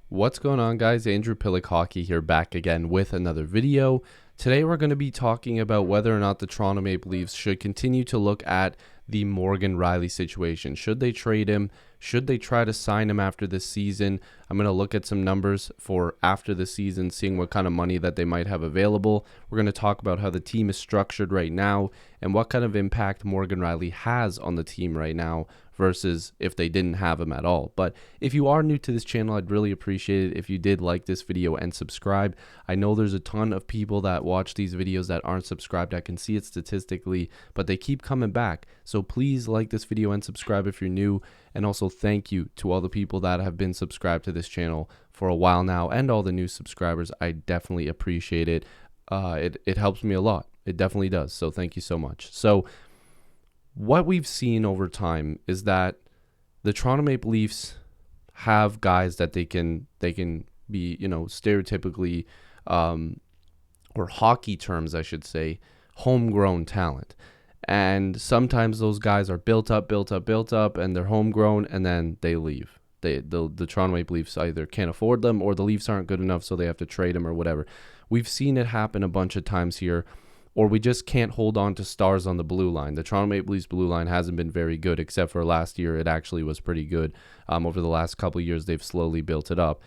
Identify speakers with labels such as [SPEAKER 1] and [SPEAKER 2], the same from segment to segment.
[SPEAKER 1] What's going on, guys? Andrew Piluk Hockey here, back again with another video. Today we're going to be talking about whether or not the Toronto Maple Leafs should continue to look at the Morgan Rielly situation. Should they trade him? Should they try to sign him after this season? I'm going to look at some numbers for after the season, seeing what kind of money that they might have available. We're going to talk about how the team is structured right now and what kind of impact Morgan Rielly has on the team right now versus if they didn't have him at all. But if you are new to this channel, I'd really appreciate it if you did like this video and subscribe. I know there's a ton of people that watch these videos that aren't subscribed. I can see it statistically, but they keep coming back. So please like this video and subscribe if you're new. And also thank you to all the people that have been subscribed to this channel for a while now and all the new subscribers. I definitely appreciate it. It helps me a lot. It definitely does. So thank you so much. So what we've seen over time is that the Toronto Maple Leafs have guys that they can be, stereotypically, or hockey terms, I should say, homegrown talent. And sometimes those guys are built up, and they're homegrown, and then they leave. The Toronto Maple Leafs either can't afford them or the Leafs aren't good enough, so they have to trade them or whatever. We've seen it happen a bunch of times here. Or we just can't hold on to stars on the blue line. The Toronto Maple Leafs blue line hasn't been very good, except for last year. It actually was pretty good. Over the last couple of years, they've slowly built it up.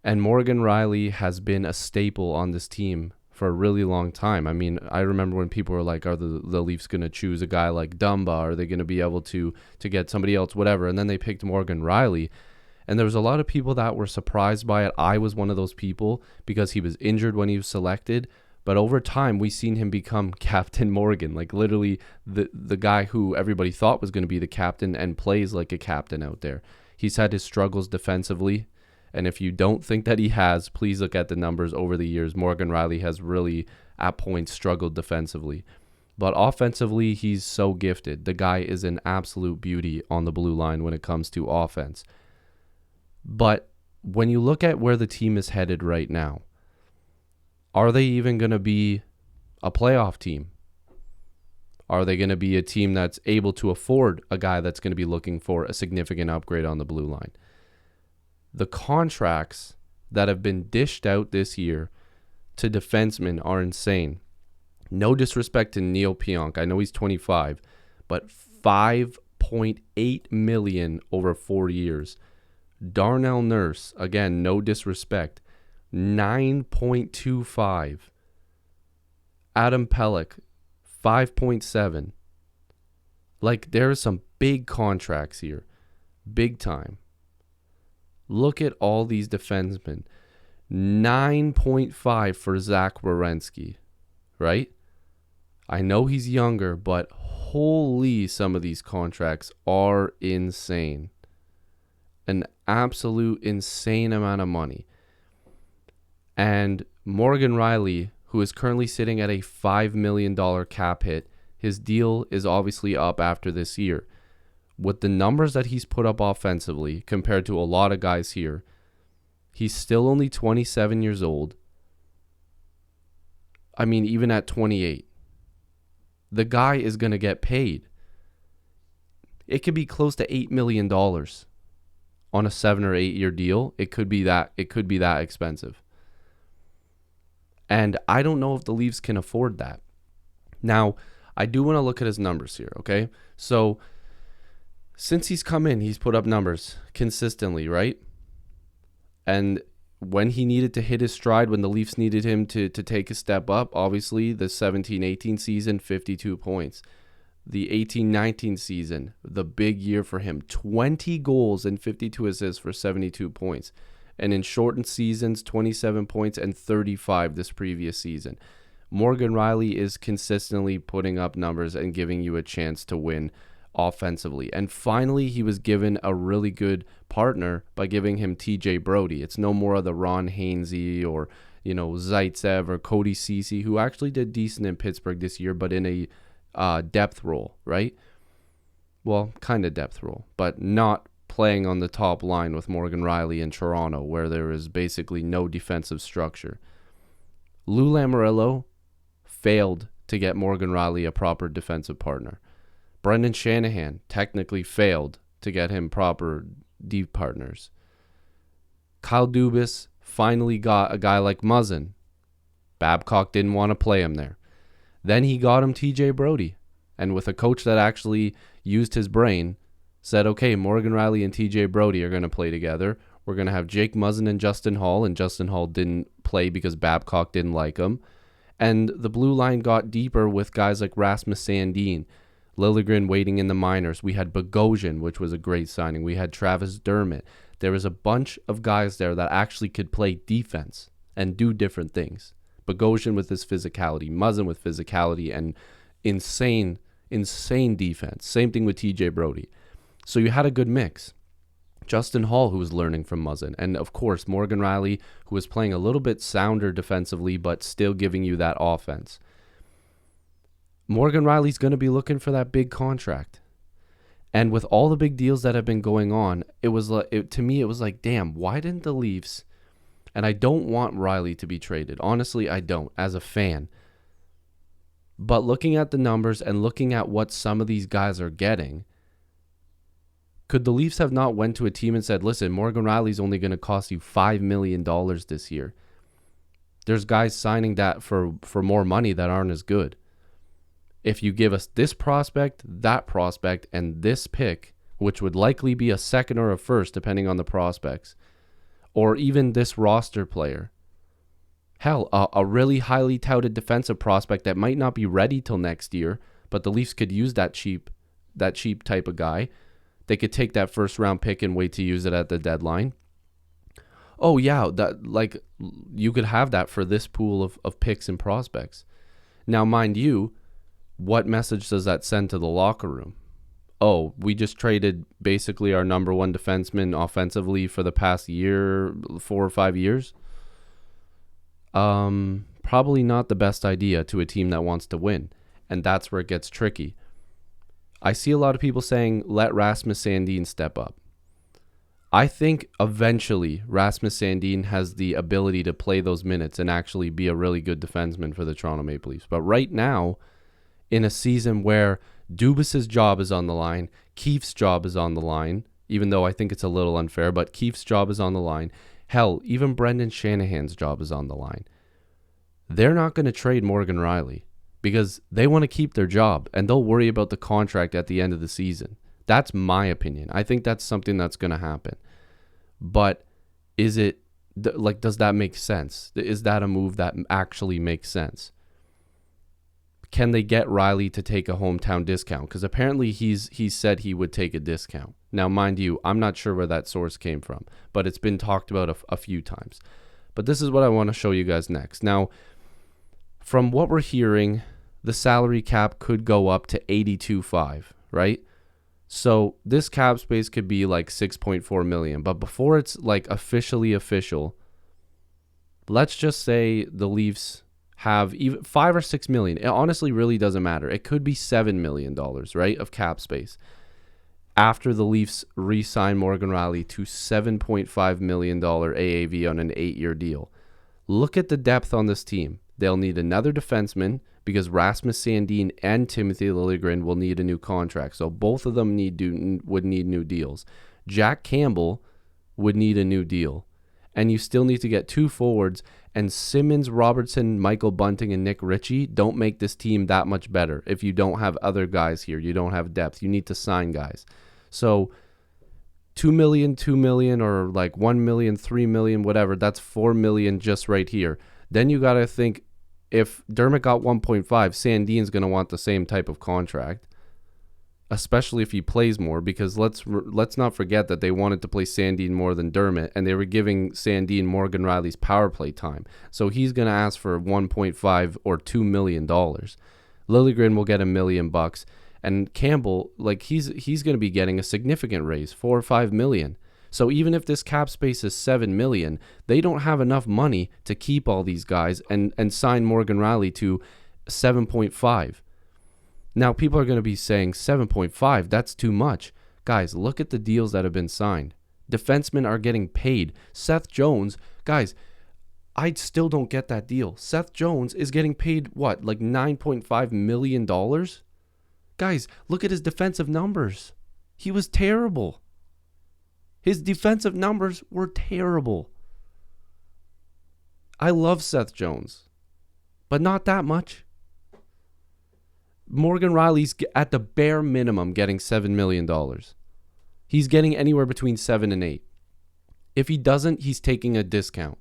[SPEAKER 1] And Morgan Rielly has been a staple on this team for a really long time. I mean, I remember when people were like, are the Leafs going to choose a guy like Dumba? Are they going to be able to get somebody else, whatever? And then they picked Morgan Rielly. And there was a lot of people that were surprised by it. I was one of those people because he was injured when he was selected. But over time, we've seen him become Captain Morgan, like literally the guy who everybody thought was going to be the captain and plays like a captain out there. He's had his struggles defensively. And if you don't think that he has, please look at the numbers over the years. Morgan Rielly has really, at points, struggled defensively. But offensively, he's so gifted. The guy is an absolute beauty on the blue line when it comes to offense. But when you look at where the team is headed right now, are they even going to be a playoff team? Are they going to be a team that's able to afford a guy that's going to be looking for a significant upgrade on the blue line? The contracts that have been dished out this year to defensemen are insane. No disrespect to Neil Pionk. I know he's 25, but $5.8 million over 4 years. Darnell Nurse, again, no disrespect, 9.25. Adam Piluk, 5.7. Like, there are some big contracts here. Big time. Look at all these defensemen. 9.5 for Zach Werenski, right? I know he's younger, but holy, some of these contracts are insane. An absolute insane amount of money. And Morgan Rielly, who is currently sitting at a $5 million cap hit, his deal is obviously up after this year. With the numbers that he's put up offensively compared to a lot of guys here, he's still only 27 years old. I mean, even at 28, the guy is going to get paid. It could be close to $8 million on a 7 or 8 year deal. It could be that expensive. And I don't know if the Leafs can afford that. Now, I do want to look at his numbers here, okay? So, since he's come in, he's put up numbers consistently, right? And when he needed to hit his stride, when the Leafs needed him to take a step up, obviously, the 17-18 season, 52 points. The 18-19 season, the big year for him, 20 goals and 52 assists for 72 points. And in shortened seasons, 27 points and 35 this previous season. Morgan Rielly is consistently putting up numbers and giving you a chance to win offensively. And finally, he was given a really good partner by giving him TJ Brody. It's no more of the Ron Hainsey or, Zaitsev or Cody Ceci, who actually did decent in Pittsburgh this year, but in a depth role, right? Well, kind of depth role, but not playing on the top line with Morgan Rielly in Toronto, where there is basically no defensive structure. Lou Lamoriello failed to get Morgan Rielly a proper defensive partner. Brendan Shanahan technically failed to get him proper deep partners. Kyle Dubas finally got a guy like Muzzin. Babcock didn't want to play him there. Then he got him TJ Brody. And with a coach that actually used his brain, said, okay, Morgan Rielly and TJ Brody are going to play together. We're going to have Jake Muzzin and Justin Hall didn't play because Babcock didn't like him. And the blue line got deeper with guys like Rasmus Sandin, Liljegren waiting in the minors. We had Bogosian, which was a great signing. We had Travis Dermott. There was a bunch of guys there that actually could play defense and do different things. Bogosian with his physicality, Muzzin with physicality and insane defense. Same thing with TJ Brody. So you had a good mix. Justin Hall, who was learning from Muzzin. And, of course, Morgan Rielly, who was playing a little bit sounder defensively, but still giving you that offense. Morgan Rielly's going to be looking for that big contract. And with all the big deals that have been going on, to me, it was like, damn, why didn't the Leafs... And I don't want Rielly to be traded. Honestly, I don't, as a fan. But looking at the numbers and looking at what some of these guys are getting... Could the Leafs have not went to a team and said, listen, Morgan Rielly's only going to cost you $5 million this year. There's guys signing that for more money that aren't as good. If you give us this prospect, that prospect, and this pick, which would likely be a second or a first, depending on the prospects, or even this roster player. Hell, a really highly touted defensive prospect that might not be ready till next year, but the Leafs could use that cheap type of guy. They could take that first round pick and wait to use it at the deadline. Oh yeah, you could have that for this pool of picks and prospects. Now, mind you, what message does that send to the locker room? Oh, we just traded basically our number one defenseman offensively for the past year, 4 or 5 years. Probably not the best idea to a team that wants to win. And that's where it gets tricky. I see a lot of people saying, let Rasmus Sandin step up. I think eventually Rasmus Sandin has the ability to play those minutes and actually be a really good defenseman for the Toronto Maple Leafs. But right now, in a season where Dubas's job is on the line, Keefe's job is on the line, even though I think it's a little unfair, but Keefe's job is on the line. Hell, even Brendan Shanahan's job is on the line. They're not going to trade Morgan Rielly because they want to keep their job and they'll worry about the contract at the end of the season. That's my opinion. I think that's something that's going to happen. But does that make sense? Is that a move that actually makes sense? Can they get Rielly to take a hometown discount? Because apparently he said he would take a discount. Now, mind you, I'm not sure where that source came from, but it's been talked about a few times. But this is what I want to show you guys next. Now, from what we're hearing, the salary cap could go up to 82.5, right? So this cap space could be like 6.4 million. But before it's like officially official, let's just say the Leafs have even 5 or 6 million. It honestly really doesn't matter. It could be $7 million, right, of cap space. After the Leafs re-sign Morgan Rielly to $7.5 million AAV on an 8-year deal. Look at the depth on this team. They'll need another defenseman because Rasmus Sandin and Timothy Liljegren will need a new contract. So both of them would need new deals. Jack Campbell would need a new deal. And you still need to get 2 forwards. And Simmons, Robertson, Michael Bunting, and Nick Ritchie don't make this team that much better. If you don't have other guys here, you don't have depth. You need to sign guys. So $2 million, or like $1 million, $3 million, whatever. That's $4 million just right here. Then you got to think, if Dermott got 1.5, Sandin's going to want the same type of contract, especially if he plays more, because let's not forget that they wanted to play Sandin more than Dermott, and they were giving Sandin Morgan Rielly's power play time. So he's going to ask for 1.5 or $2 million. Liljegren will get $1 million, and Campbell, he's going to be getting a significant raise, 4 or 5 million. So even if this cap space is 7 million, they don't have enough money to keep all these guys and sign Morgan Rielly to 7.5. Now, people are going to be saying 7.5, that's too much. Guys, look at the deals that have been signed. Defensemen are getting paid. Seth Jones, guys, I still don't get that deal. Seth Jones is getting paid, what, like $9.5 million? Guys, look at his defensive numbers. He was terrible. His defensive numbers were terrible. I love Seth Jones, but not that much. Morgan Rielly's at the bare minimum getting $7 million. He's getting anywhere between 7 and 8. If he doesn't, he's taking a discount.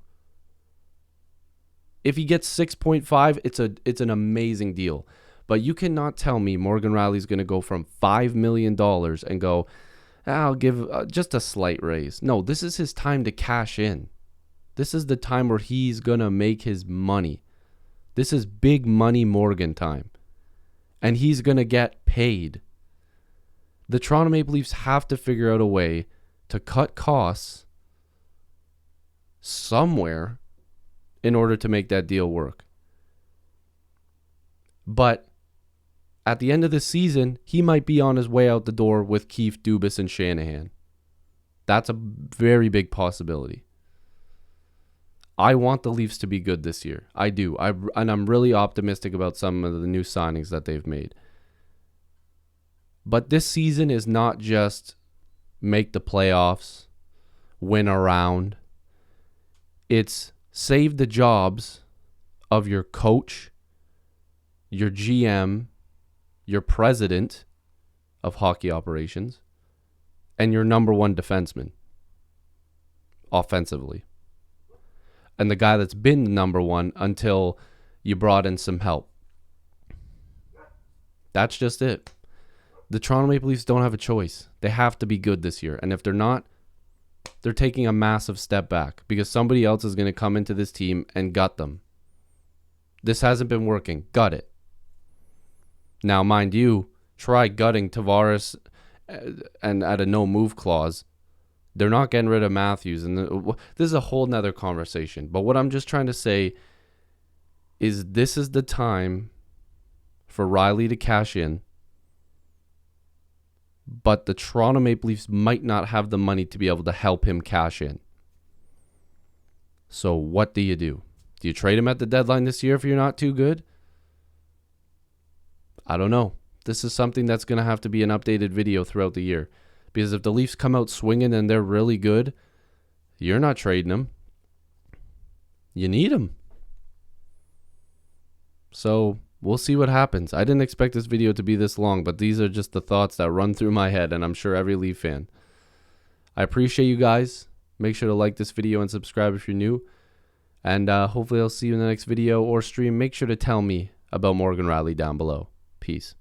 [SPEAKER 1] If he gets 6.5, it's an amazing deal. But you cannot tell me Morgan Rielly's going to go from $5 million and go, I'll give just a slight raise. No, this is his time to cash in. This is the time where he's going to make his money. This is big money Morgan time. And he's going to get paid. The Toronto Maple Leafs have to figure out a way to cut costs somewhere in order to make that deal work. But at the end of the season, he might be on his way out the door with Keefe, Dubas, and Shanahan. That's a very big possibility. I want the Leafs to be good this year. I do. And I'm really optimistic about some of the new signings that they've made. But this season is not just make the playoffs, win a round. It's save the jobs of your coach, your GM, your president of hockey operations, and your number one defenseman offensively. And the guy that's been the number one until you brought in some help. That's just it. The Toronto Maple Leafs don't have a choice. They have to be good this year. And if they're not, they're taking a massive step back because somebody else is going to come into this team and gut them. This hasn't been working. Gut it. Now, mind you, try gutting Tavares and at a no-move clause. They're not getting rid of Matthews. And this is a whole nother conversation. But what I'm just trying to say is this is the time for Rielly to cash in. But the Toronto Maple Leafs might not have the money to be able to help him cash in. So what do? Do you trade him at the deadline this year if you're not too good? I don't know. This is something that's going to have to be an updated video throughout the year. Because if the Leafs come out swinging and they're really good, you're not trading them. You need them. So we'll see what happens. I didn't expect this video to be this long, but these are just the thoughts that run through my head, and I'm sure every Leaf fan. I appreciate you guys. Make sure to like this video and subscribe if you're new. And hopefully I'll see you in the next video or stream. Make sure to tell me about Morgan Rielly down below. Peace.